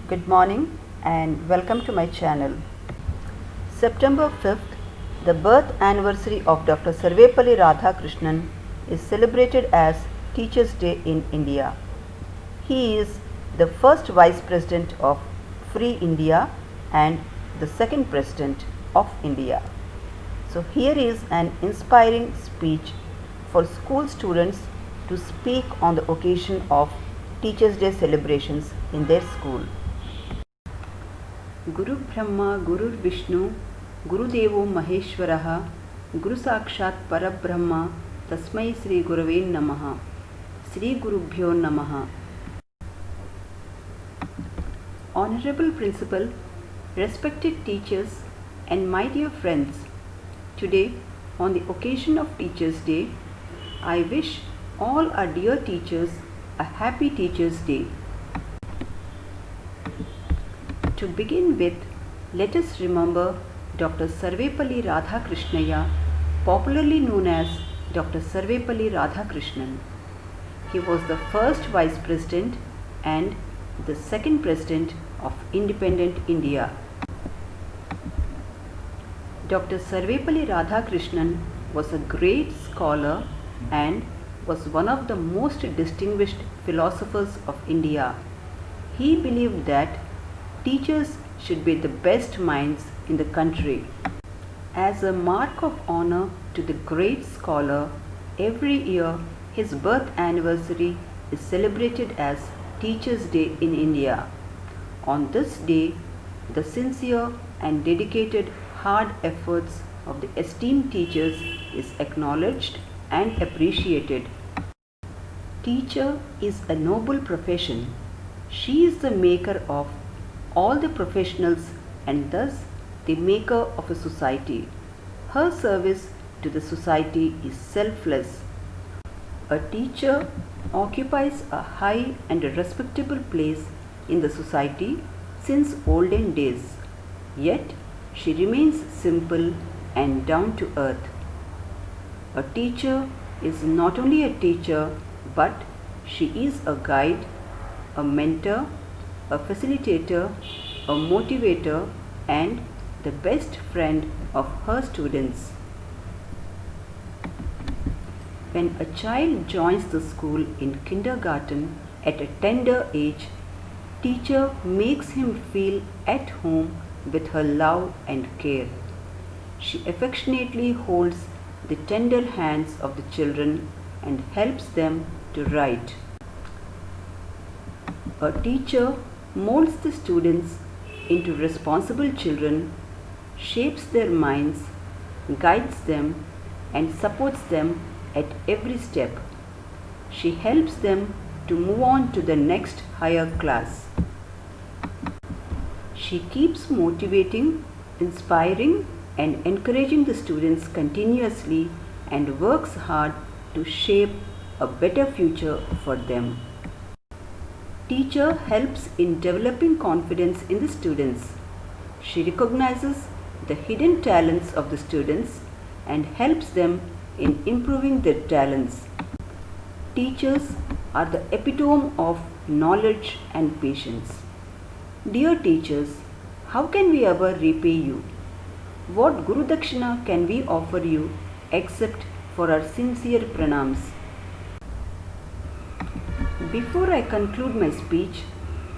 Good morning and welcome to my channel. September 5th, the birth anniversary of Dr. Sarvepalli Radhakrishnan is celebrated as Teachers' Day in India. He is the first Vice President of Free India and the second President of India. So here is an inspiring speech for school students to speak on the occasion of Teachers' Day celebrations in their school. Guru Brahma, Guru Vishnu, Guru Devo Maheshwaraha, Guru Sakshat Parabrahma, Tasmai Sri Gurave Namaha, Sri Gurubhyo Namaha. Honorable Principal, respected teachers and my dear friends, today on the occasion of Teachers' Day, I wish all our dear teachers a happy Teachers' Day. To begin with, let us remember Dr. Sarvepalli Radhakrishnaiah, popularly known as Dr. Sarvepalli Radhakrishnan. He was the first Vice President and the second President of independent India. Dr. Sarvepalli Radhakrishnan was a great scholar and was one of the most distinguished philosophers of India. He believed that teachers should be the best minds in the country. As a mark of honor to the great scholar, every year his birth anniversary is celebrated as Teachers' Day in India. On this day, the sincere and dedicated hard efforts of the esteemed teachers is acknowledged and appreciated. Teacher is a noble profession. She is the maker of all the professionals and thus the maker of a society. Her service to the society is selfless. A teacher occupies a high and a respectable place in the society since olden days, yet she remains simple and down to earth. A teacher is not only a teacher, but she is a guide, a mentor, a facilitator, a motivator, and the best friend of her students. When a child joins the school in kindergarten at a tender age, teacher makes him feel at home with her love and care. She affectionately holds the tender hands of the children and helps them to write. A teacher molds the students into responsible children, shapes their minds, guides them, and supports them at every step. She helps them to move on to the next higher class. She keeps motivating, inspiring, and encouraging the students continuously and works hard to shape a better future for them. Teacher helps in developing confidence in the students. She recognizes the hidden talents of the students and helps them in improving their talents. Teachers are the epitome of knowledge and patience. Dear teachers, how can we ever repay you? What Guru Dakshina can we offer you except for our sincere pranams? Before I conclude my speech,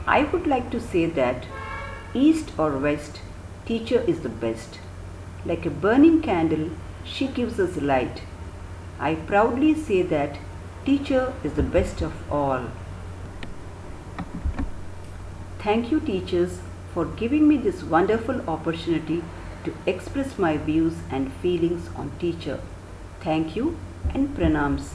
I would like to say that East or West, teacher is the best. Like a burning candle, she gives us light. I proudly say that teacher is the best of all. Thank you, teachers, for giving me this wonderful opportunity to express my views and feelings on teacher. Thank you and pranams.